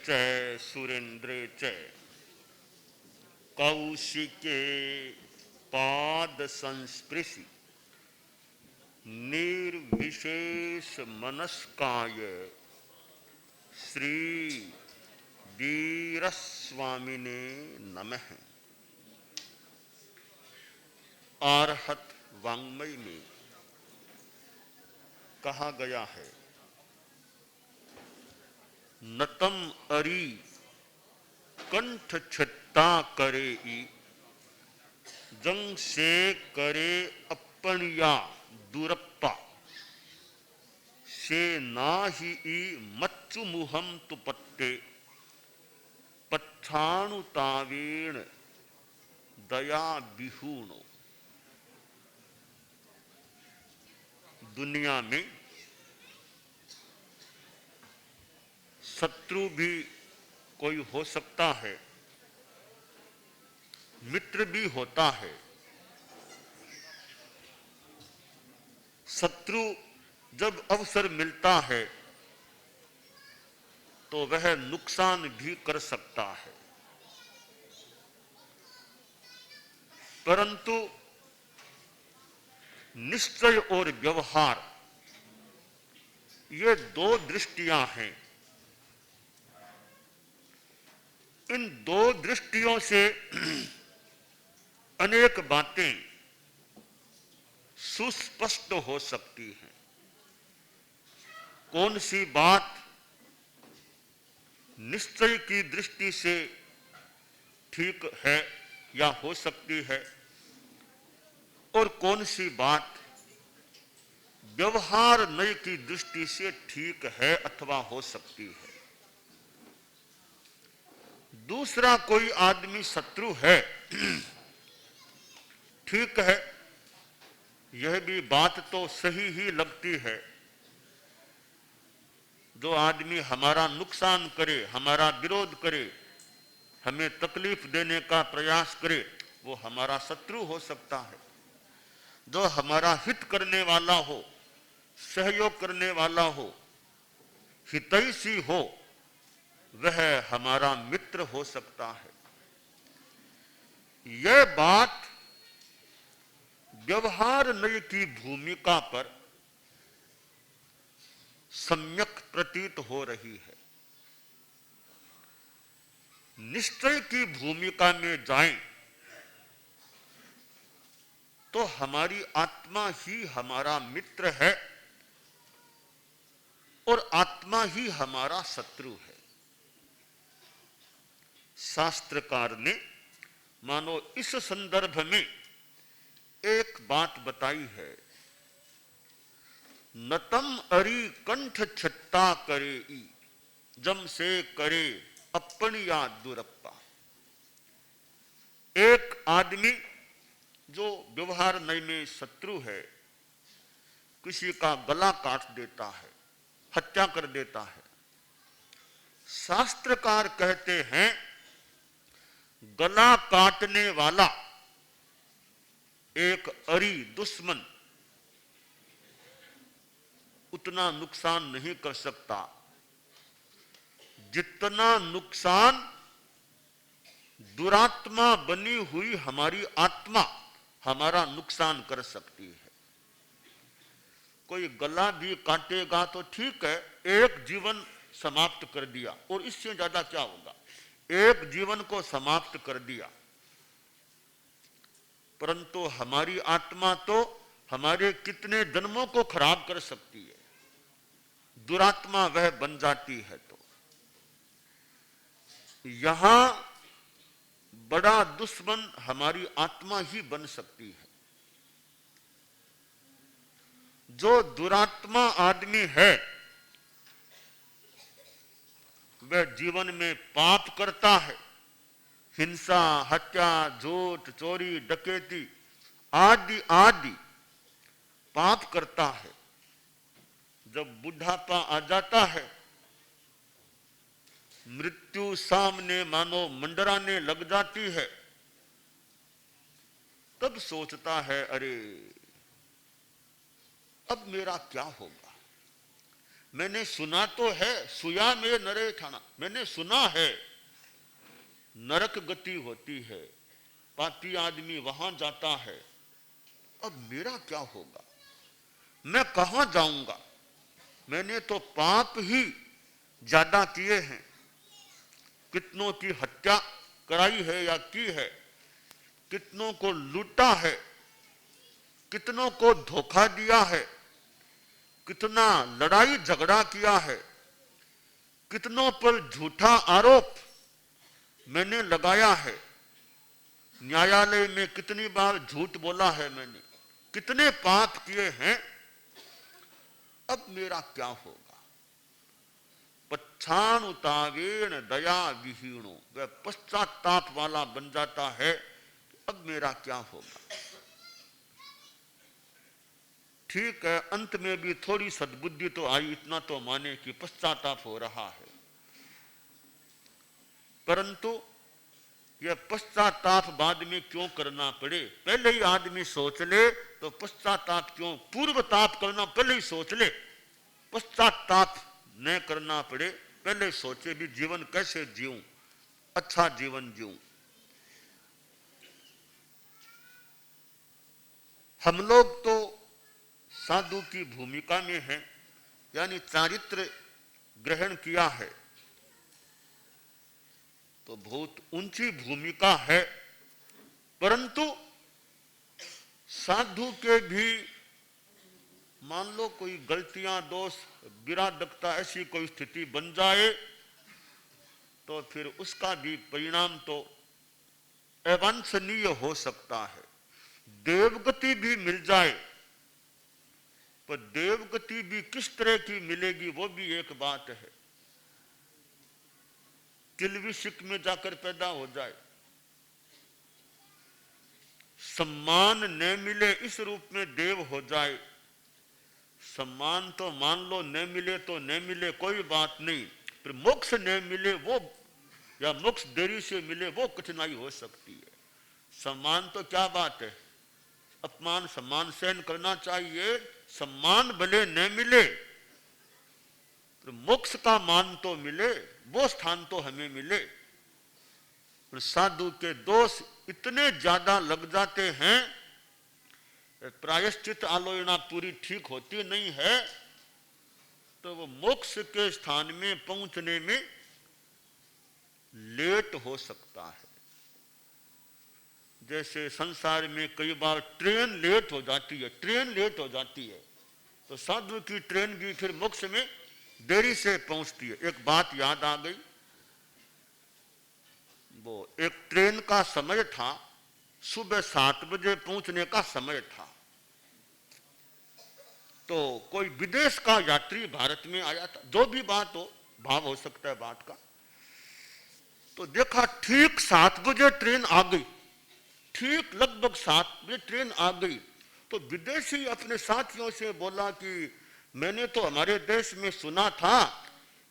च सुरेन्द्रे च कौशिके पाद संस्पृशि निर्विशेष मनस्काय श्री वीरस्वामिने नमः। आर्हत वाङ्मय में कहा गया है, नतम अरी कंठ छित्ता करे ई, जंग से करे अपनिया दुरप्पा, से नाहि ई मच्चु मुहम तुपत्ते, पच्छाणुतावेण दया विहूणो। दुनिया में शत्रु भी कोई हो सकता है, मित्र भी होता है। शत्रु जब अवसर मिलता है तो वह नुकसान भी कर सकता है, परंतु निश्चय और व्यवहार ये दो दृष्टियां हैं। इन दो दृष्टियों से अनेक बातें सुस्पष्ट हो सकती हैं। कौन सी बात निश्चय की दृष्टि से ठीक है या हो सकती है, और कौन सी बात व्यवहार नय की दृष्टि से ठीक है अथवा हो सकती है। दूसरा कोई आदमी शत्रु है, ठीक है, यह भी बात तो सही ही लगती है। जो आदमी हमारा नुकसान करे, हमारा विरोध करे, हमें तकलीफ देने का प्रयास करे, वो हमारा शत्रु हो सकता है। जो हमारा हित करने वाला हो, सहयोग करने वाला हो, हितैषी हो, वह हमारा मित्र हो सकता है। यह बात व्यवहार नय की भूमिका पर सम्यक प्रतीत हो रही है। निश्चय की भूमिका में जाएं तो हमारी आत्मा ही हमारा मित्र है और आत्मा ही हमारा शत्रु है। शास्त्रकार ने मानो इस संदर्भ में एक बात बताई है, नतम अरी कंठ छत्ता करे ई, जम से करे अपनिया दुरप्पा। एक आदमी जो व्यवहार नय में शत्रु है, किसी का गला काट देता है, हत्या कर देता है। शास्त्रकार कहते हैं, गला काटने वाला एक अरी दुश्मन उतना नुकसान नहीं कर सकता जितना नुकसान दुरात्मा बनी हुई हमारी आत्मा हमारा नुकसान कर सकती है। कोई गला भी काटेगा तो ठीक है, एक जीवन समाप्त कर दिया, और इससे ज्यादा क्या होगा। एक जीवन को समाप्त कर दिया, परंतु हमारी आत्मा तो हमारे कितने जन्मों को खराब कर सकती है। दुरात्मा वह बन जाती है। तो यहां बड़ा दुश्मन हमारी आत्मा ही बन सकती है। जो दुरात्मा आदमी है वह जीवन में पाप करता है, हिंसा, हत्या, झूठ, चोरी, डकैती आदि आदि पाप करता है। जब बुढ़ापा आ जाता है, मृत्यु सामने मानो मंडराने लग जाती है, तब सोचता है, अरे अब मेरा क्या होगा। मैंने सुना तो है, सुया में नरे ठाना, मैंने सुना है नरक गति होती है, पापी आदमी वहां जाता है। अब मेरा क्या होगा, मैं कहां जाऊंगा? मैंने तो पाप ही ज्यादा किए हैं, कितनों की हत्या कराई है या की है, कितनों को लूटा है, कितनों को धोखा दिया है, कितना लड़ाई झगड़ा किया है, कितनों पर झूठा आरोप मैंने लगाया है, न्यायालय में कितनी बार झूठ बोला है मैंने, कितने पाप किए हैं। अब मेरा क्या होगा? पच्छानुतावेण दया विहीणो, वह पश्चाताप वाला बन जाता है। अब मेरा क्या होगा? ठीक है, अंत में भी थोड़ी सद्बुद्धि तो आई, इतना तो माने कि पश्चाताप हो रहा है, परंतु यह पश्चाताप बाद में क्यों करना पड़े? पहले ही आदमी सोच ले तो पश्चाताप क्यों? पूर्वताप करना पहले ही सोच ले, पश्चाताप न करना पड़े, पहले सोचे भी जीवन कैसे जीऊं, अच्छा जीवन जीऊं। हम लोग तो साधु की भूमिका में हैं, यानी चारित्र ग्रहण किया है, तो बहुत ऊंची भूमिका है, परंतु साधु के भी मान लो कोई गलतियां, दोष, विराडकता, ऐसी कोई स्थिति बन जाए तो फिर उसका भी परिणाम तो अवांछनीय हो सकता है। देवगति भी मिल जाए, पर देवगति भी किस तरह की मिलेगी वो भी एक बात है। किल्विशिक में जाकर पैदा हो जाए, सम्मान न मिले इस रूप में देव हो जाए, सम्मान तो मान लो न मिले तो न मिले कोई बात नहीं, पर मोक्ष न मिले वो, या मोक्ष देरी से मिले वो कठिनाई हो सकती है। सम्मान तो क्या बात है, अपमान सम्मान सहन करना चाहिए, सम्मान भले न मिले तो मोक्ष का मान तो मिले, वो स्थान तो हमें मिले। साधु के दोष इतने ज्यादा लग जाते हैं, प्रायश्चित आलोचना पूरी ठीक होती नहीं है, तो वो मोक्ष के स्थान में पहुंचने में लेट हो सकता है। जैसे संसार में कई बार ट्रेन लेट हो जाती है, ट्रेन लेट हो जाती है, तो साधु की ट्रेन भी फिर मोक्ष में देरी से पहुंचती है। एक बात याद आ गई, वो एक ट्रेन का समय था, सुबह 7 बजे पहुंचने का समय था, तो कोई विदेश का यात्री भारत में आया था, जो भी बात हो, भाव हो सकता है बात का, तो देखा ठीक 7 बजे ट्रेन आ गई, ठीक लगभग 7 बजे ट्रेन आ गई, तो विदेशी अपने साथियों से बोला कि मैंने तो हमारे देश में सुना था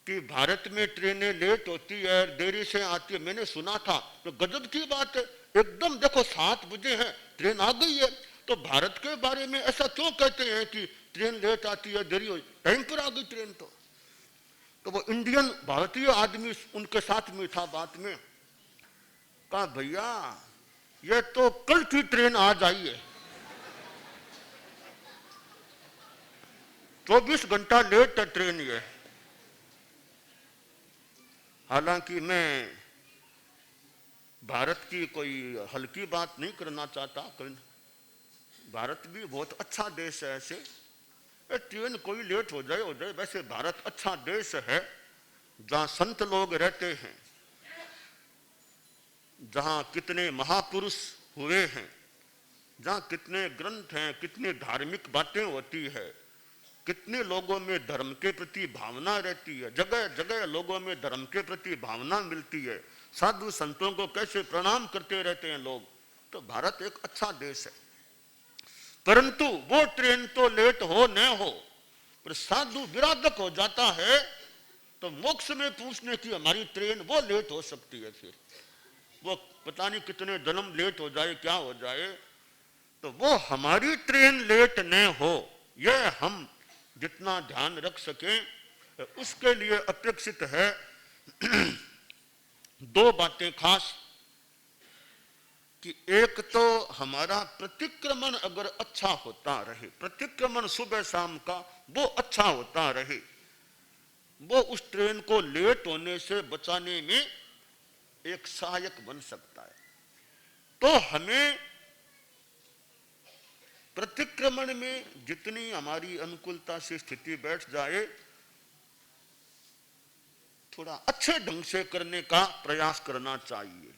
कि भारत में ट्रेनें लेट होती है, देरी से आती है, मैंने सुना था, तो गजब की बात है, एकदम देखो 7 बजे है, ट्रेन आ गई है, तो भारत के बारे में ऐसा क्यों कहते हैं कि ट्रेन लेट आती है, देरी हो, टाइम पर आ गई ट्रेन। तो वो इंडियन भारतीय आदमी उनके साथ में था, बात में कहा भैया ये तो कल की ट्रेन आज आई है, 24 घंटा लेट है ट्रेन ये। हालांकि मैं भारत की कोई हल्की बात नहीं करना चाहता, भारत भी बहुत अच्छा देश है, ऐसे ट्रेन कोई लेट हो जाए, वैसे भारत अच्छा देश है, जहाँ संत लोग रहते हैं, जहाँ कितने महापुरुष हुए हैं, जहाँ कितने ग्रंथ हैं, कितनी धार्मिक बातें होती है, कितने लोगों में धर्म के प्रति भावना रहती है, जगह जगह लोगों में धर्म के प्रति भावना मिलती है, साधु संतों को कैसे प्रणाम करते रहते हैं लोग, तो भारत एक अच्छा देश है। परंतु वो ट्रेन तो लेट हो न हो, पर साधु विराधक हो जाता है, तो मोक्ष में पूछने की हमारी ट्रेन वो लेट हो सकती है, फिर वो पता नहीं कितने जन्म लेट हो जाए, क्या हो जाए, तो वो हमारी ट्रेन लेट न हो, यह हम जितना ध्यान रख सकें उसके लिए अपेक्षित है दो बातें खास, कि एक तो हमारा प्रतिक्रमण अगर अच्छा होता रहे, प्रतिक्रमण सुबह शाम का वो अच्छा होता रहे, वो उस ट्रेन को लेट होने से बचाने में एक सहायक बन सकता है। तो हमें प्रतिक्रमण में जितनी हमारी अनुकूलता से स्थिति बैठ जाए, थोड़ा अच्छे ढंग से करने का प्रयास करना चाहिए।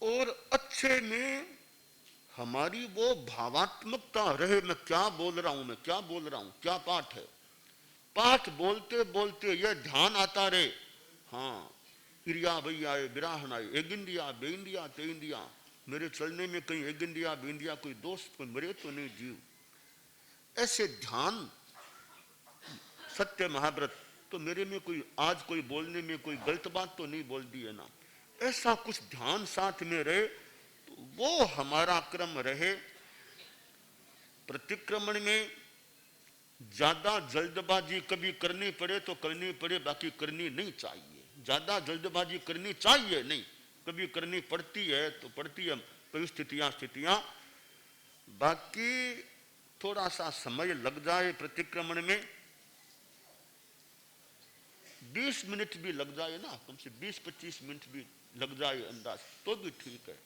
और अच्छे में हमारी वो भावात्मकता रहे, मैं क्या बोल रहा हूं, मैं क्या बोल रहा हूं, क्या पाठ है। पाठ बोलते बोलते यह ध्यान आता रहे, हाँ इरिया भैया बिराहन आए, एक इंडिया बे इंडिया ते इंडिया, मेरे चलने में कहीं एक इंडिया बे इंडिया कोई दोस्त कोई मरे तो नहीं जीव। ऐसे ध्यान सत्य महाव्रत, तो मेरे में कोई आज कोई बोलने में कोई गलत बात तो नहीं बोल दी है ना, ऐसा कुछ ध्यान साथ में रहे, तो वो हमारा क्रम रहे। प्रतिक्रमण में ज्यादा जल्दबाजी कभी करनी पड़े तो करनी पड़े, बाकी करनी नहीं चाहिए। ज्यादा जल्दबाजी करनी चाहिए नहीं, कभी करनी पड़ती है तो पड़ती है परिस्थितियां स्थितियां, बाकी थोड़ा सा समय लग जाए प्रतिक्रमण में, 20 मिनट भी लग जाए ना, कम से 20-25 मिनट भी लग जाए अंदाज तो भी ठीक है।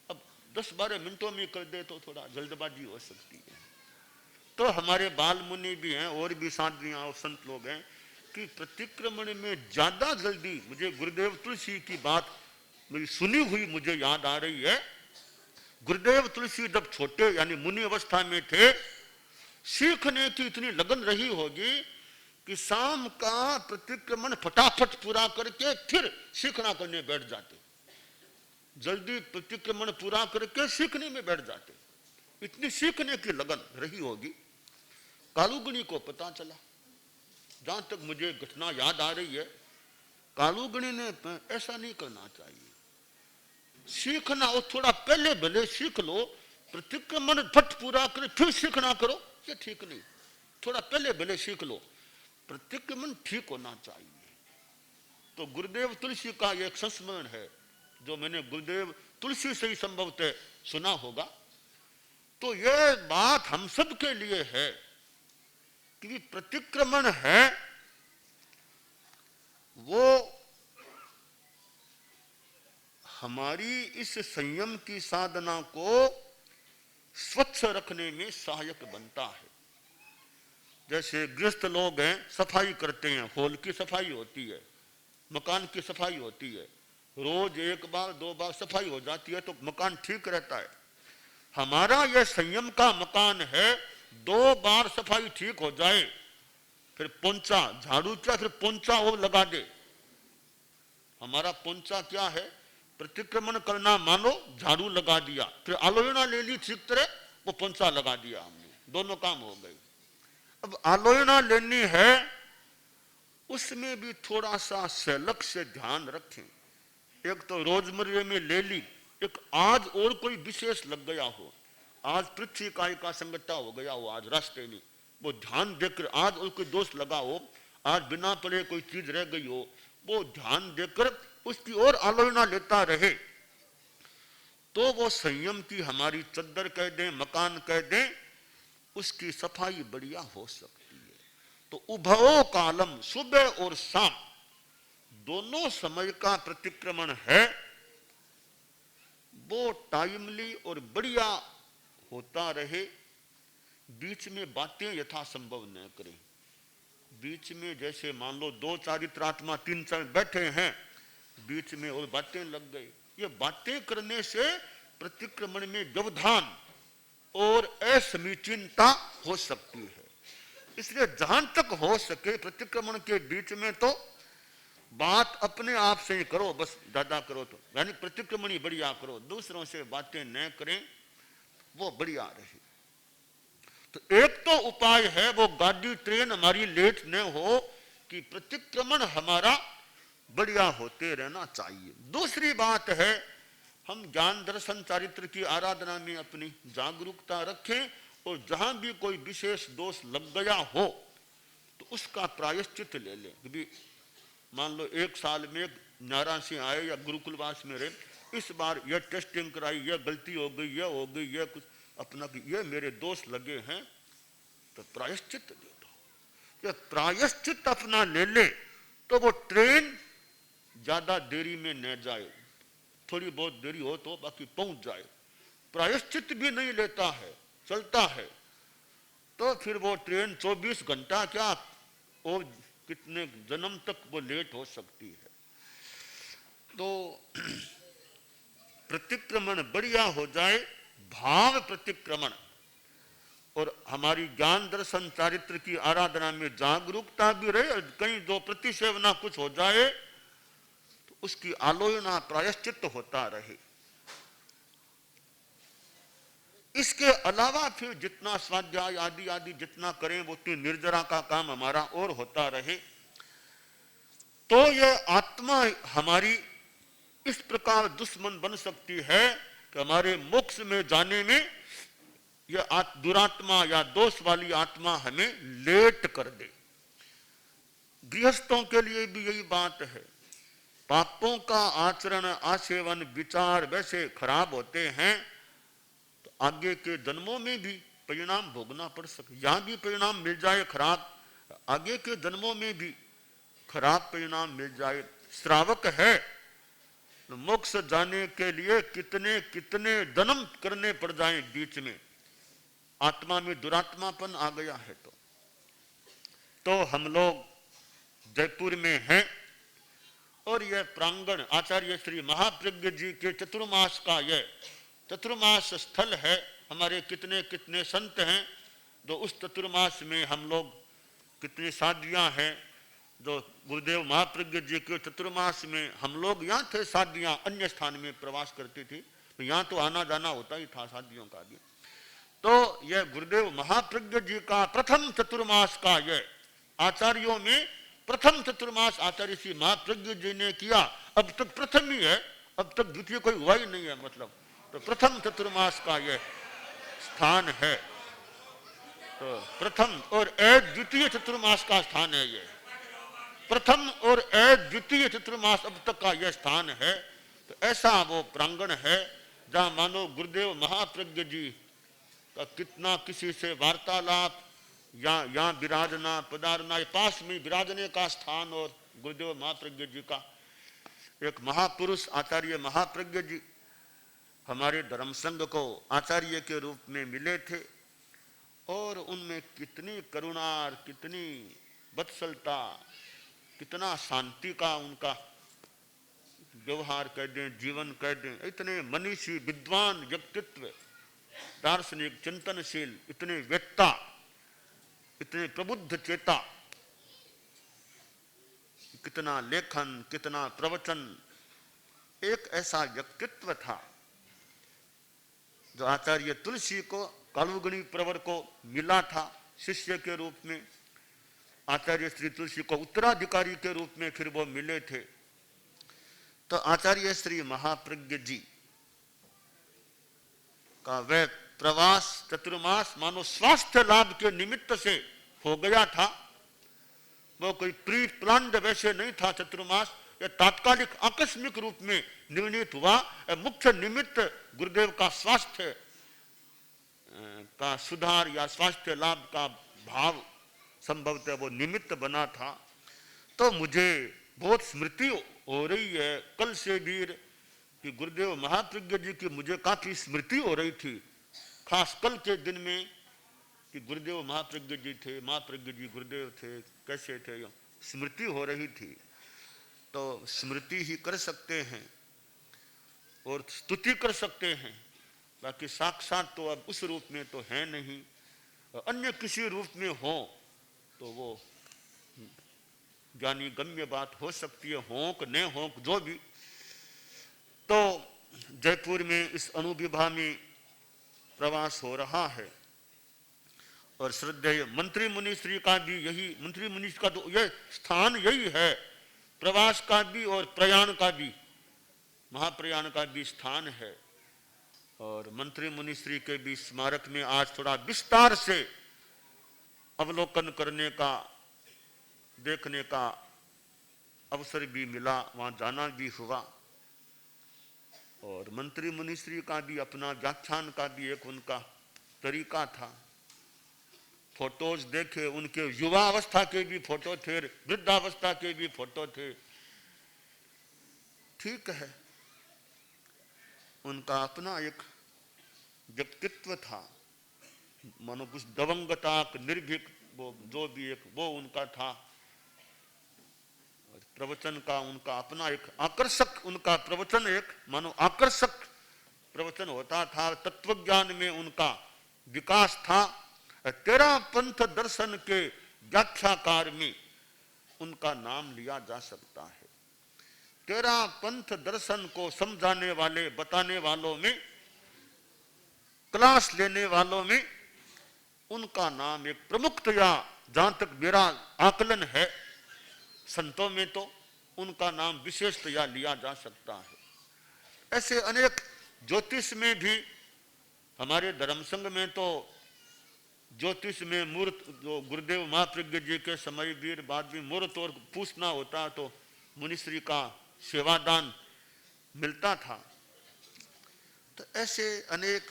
अब 10-12 मिनटों में कर दे तो थोड़ा जल्दबाजी हो सकती है। तो हमारे बाल मुनि भी हैं और भी साधुयां और संत लोग हैं कि प्रतिक्रमण में ज्यादा जल्दी, मुझे गुरुदेव तुलसी की बात मेरी सुनी हुई मुझे याद आ रही है। गुरुदेव तुलसी जब छोटे यानी मुनि अवस्था में थे, सीखने की इतनी लगन रही होगी कि शाम का प्रतिक्रमण फटाफट पूरा करके फिर सीखना करने बैठ जाते, जल्दी प्रतिक्रमण पूरा करके सीखने में बैठ जाते, इतनी सीखने की लगन रही होगी। कालूगणी को पता चला, जहां तक मुझे घटना याद आ रही है, कालूगणी ने ऐसा नहीं करना चाहिए, सीखना और थोड़ा पहले भले सीख लो, प्रतिक्रमण फट पूरा कर फिर सीखना करो, ये ठीक नहीं, थोड़ा पहले भले सीख लो, प्रतिक्रमण ठीक होना चाहिए। तो गुरुदेव तुलसी का एक संस्मरण है जो मैंने गुरुदेव तुलसी से ही संभवतः सुना होगा। तो यह बात हम सब के लिए है कि प्रतिक्रमण है वो हमारी इस संयम की साधना को स्वच्छ रखने में सहायक बनता है। जैसे गृहस्थ लोग हैं, सफाई करते हैं, हॉल की सफाई होती है, मकान की सफाई होती है, रोज 1 बार 2 बार सफाई हो जाती है तो मकान ठीक रहता है। हमारा यह संयम का मकान है, 2 बार सफाई ठीक हो जाए, फिर पोंछा झाड़ू क्या, फिर पोंछा और लगा दे। हमारा पोंछा क्या है, प्रतिक्रमण करना मानो झाड़ू लगा दिया, फिर आलोचना ले ली ठीक तरह, वो पोंछा लगा दिया हमने, दोनों काम हो गए। अब आलोचना लेनी है, उसमें भी थोड़ा सा सलग से ध्यान रखें। एक तो रोजमर्रे में ले ली, एक आज और कोई विशेष लग गया हो, आज पृथ्वी काय का संगठा हो गया हो, आज रास्ते में वो ध्यान देकर, आज और कोई दोष लगा हो, आज बिना पढ़े कोई चीज रह गई हो, वो ध्यान देकर उसकी और आलोचना लेता रहे, तो वो संयम की हमारी चद्दर कह दें, मकान कह दें, उसकी सफाई बढ़िया हो सकती है। तो उभयो कालम, सुबह और शाम दोनों समय का प्रतिक्रमण है, वो टाइमली और बढ़िया होता रहे। बीच में बातें यथासंभव न करें। बीच में जैसे मान लो 2 चारित्रात्मा 3 बैठे हैं, बीच में और बातें लग गई, ये बातें करने से प्रतिक्रमण में व्यवधान और असमीचीनता हो सकती है। इसलिए जहां तक हो सके प्रतिक्रमण के बीच में तो बात अपने आप से ही करो, बस ज्यादा करो तो यानी प्रतिक्रमण ही बढ़िया करो, दूसरों से बातें न करें, वो बढ़िया रहे। तो एक तो उपाय है वो गाड़ी ट्रेन हमारी लेट न हो, कि प्रतिक्रमण हमारा बढ़िया होते रहना चाहिए। दूसरी बात है हम ज्ञान दर्शन चारित्र की आराधना में अपनी जागरूकता रखें और जहां भी कोई विशेष दोष लग गया हो तो उसका प्रायश्चित ले लें। कि मान लो 1 साल में नारा से आए या गुरुकुलवास में रहे, इस बार यह टेस्टिंग कराई, यह गलती हो गई, यह कुछ अपना ये मेरे दोष लगे हैं, तो प्रायश्चित दे दो। ये प्रायश्चित अपना ले ले तो वो ट्रेन ज्यादा देरी में न जाए, थोड़ी बहुत देरी हो तो बाकी पहुंच जाए। प्रायश्चित भी नहीं लेता है, चलता है, तो फिर वो ट्रेन 24 घंटा क्या और कितने जन्म तक वो लेट हो सकती है। तो प्रतिक्रमण बढ़िया हो जाए, भाव प्रतिक्रमण, और हमारी ज्ञान दर्शन चारित्र की आराधना में जागरूकता भी रहे। कहीं जो प्रतिसेवना कुछ हो जाए तो उसकी आलोचना प्रायश्चित होता रहे। इसके अलावा फिर जितना स्वाध्याय आदि आदि जितना करें वो उतनी निर्जरा का काम हमारा और होता रहे। तो ये आत्मा हमारी इस प्रकार दुश्मन बन सकती है कि हमारे मोक्ष में जाने में यह दुरात्मा या दोष वाली आत्मा हमें लेट कर दे। गृहस्थों के लिए भी यही बात है। पापों का आचरण, आसेवन, विचार वैसे खराब होते हैं तो आगे के जन्मों में भी परिणाम भोगना पड़ सके। यहां भी परिणाम मिल जाए खराब, आगे के जन्मों में भी खराब परिणाम मिल जाए। श्रावक है तो मोक्ष जाने के लिए कितने कितने जन्म करने पड़ जाएं बीच में, आत्मा में दुरात्मापन आ गया है। तो हम लोग जयपुर में हैं और यह प्रांगण आचार्य श्री महाप्रज्ञ जी के चतुर्मास का यह चतुर्मास स्थल है। हमारे कितने कितने संत हैं जो उस चतुर्मास में, हम लोग कितनी साधवियां हैं जो गुरुदेव महाप्रज्ञ जी के चतुर्मास में, हम लोग यहाँ थे, साधवियां अन्य स्थान में प्रवास करती थी, तो यहाँ तो आना जाना होता ही था साधवियों का भी। तो यह गुरुदेव महाप्रज्ञ जी का प्रथम चतुर्मास का यह आचार्यों में प्रथम चतुर्मास आचार्य श्री महाप्रज्ञ जी ने किया। अब तक प्रथम ही है, अब तक द्वितीय कोई हुआ ही नहीं है, मतलब तो प्रथम चतुर्मास का यह स्थान है। तो प्रथम और द्वितीय चतुर्मास का स्थान है ये, प्रथम और द्वितीय चतुर्मास अब तक का यह स्थान है। तो ऐसा वो प्रांगण है जहाँ मानो गुरुदेव महाप्रज्ञ जी का कितना किसी से वार्तालाप या यहाँ विराजना पधारना, पास में विराजने का स्थान, और गुरुदेव महाप्रज्ञ जी का एक महापुरुष आचार्य महाप्रज्ञ जी हमारे धर्म संघ को आचार्य के रूप में मिले थे, और उनमें कितनी करुणा, कितनी वत्सलता, कितना शांति का उनका व्यवहार कह दें, जीवन कह दें। इतने मनीषी विद्वान व्यक्तित्व, दार्शनिक, चिंतनशील, इतने वेत्ता, इतने प्रबुद्ध चेता, कितना लेखन, कितना प्रवचन। एक ऐसा व्यक्तित्व था जो आचार्य तुलसी को, कालुगणी प्रवर को मिला था शिष्य के रूप में, आचार्य श्री तुलसी को उत्तराधिकारी के रूप में फिर वो मिले थे। तो आचार्य श्री महाप्रज्ञ जी का वह प्रवास चतुर्मास मानो स्वास्थ्य लाभ के निमित्त से हो गया था। वो कोई प्री प्लान्ड वैसे नहीं था चतुर्मास, यह तात्कालिक आकस्मिक रूप में निर्णित हुआ। मुख्य निमित्त गुरुदेव का स्वास्थ्य का सुधार या स्वास्थ्य लाभ का भाव संभवतः वो निमित्त बना था। तो मुझे बहुत स्मृति हो रही है कल से भी कि गुरुदेव महाप्रज्ञ जी की मुझे काफी स्मृति हो रही थी, खास कल के दिन में कि गुरुदेव महाप्रज्ञ जी थे, महाप्रज्ञ जी गुरुदेव थे, कैसे थे, स्मृति हो रही थी। तो स्मृति ही कर सकते हैं और स्तुति कर सकते हैं, बाकी साक्षात तो अब उस रूप में तो है नहीं। अन्य किसी रूप में हो तो वो ज्ञानी गम्य बात हो सकती है, होंक न होंक जो भी। तो जयपुर में इस अणुविभा में प्रवास हो रहा है और श्रद्धेय मंत्री मुनिश्री का भी यही, मंत्री मुनि का तो यह स्थान यही है, प्रवास का भी और प्रयाण का भी, महाप्रयाण का भी स्थान है। और मंत्री मुनिश्री के भी स्मारक में आज थोड़ा विस्तार से अवलोकन करने का, देखने का अवसर भी मिला, वहां जाना भी हुआ। और मंत्री मुनिश्री का भी अपना व्याख्यान का भी एक उनका तरीका था। फोटोज देखे, उनके युवा अवस्था के भी फोटो थे, वृद्धावस्था के भी फोटो थे। ठीक है, उनका अपना एक व्यक्तित्व था, मानो कुछ दबंगता, निर्भीक, वो जो भी एक वो उनका था। प्रवचन का उनका अपना एक आकर्षक, उनका प्रवचन एक मानो आकर्षक प्रवचन होता था। तत्वज्ञान में उनका विकास था। 13 पंथ दर्शन के व्याख्याकार में उनका नाम लिया जा सकता है। 13 पंथ दर्शन को समझाने वाले, बताने वालों में, क्लास लेने वालों में उनका नाम एक प्रमुखतया, जहां तक मेरा आकलन है, संतों में तो उनका नाम विशेषतया लिया जा सकता है। ऐसे अनेक, ज्योतिष में भी, हमारे धर्म संघ में तो ज्योतिष में मूर्त, जो गुरुदेव महाप्रज्ञ जी के समय वीर बाद भी मूर्त और पूछना होता तो मुनिश्री का सेवादान मिलता था। तो ऐसे अनेक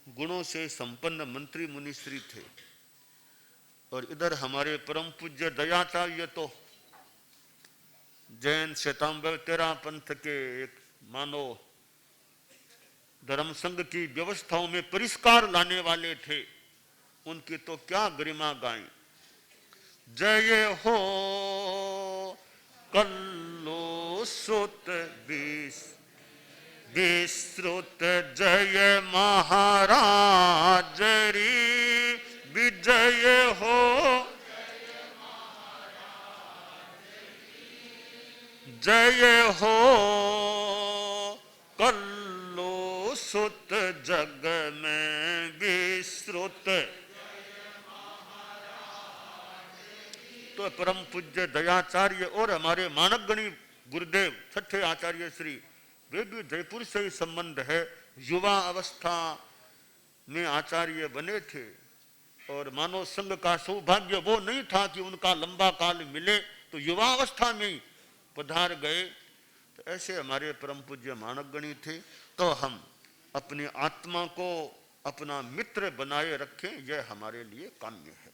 गुणों से संपन्न मंत्री मुनिश्री थे। और इधर हमारे परम पूज्य दयाचार्य तो जैन श्वेतांबर 13 पंथ के एक मानो धर्म संघ की व्यवस्थाओं में परिष्कार लाने वाले थे। उनकी तो क्या गरिमा गाएं। जय हो कल्लो सुत विश्रुत, जय महाराज री विजय हो, जय हो कल्लो सुत, जग में विश्रुत। तो परम पूज्य दयाचार्य और हमारे मानवगणी गुरुदेव छठे आचार्य श्री, वे भी जयपुर से ही संबंध है। युवा अवस्था में आचार्य बने थे और मानव संघ का सौभाग्य वो नहीं था कि उनका लंबा काल मिले, तो युवा अवस्था में ही पधार गए। तो ऐसे हमारे परम पूज्य मानवगणी थे। तो हम अपनी आत्मा को अपना मित्र बनाए रखें, यह हमारे लिए काम्य है।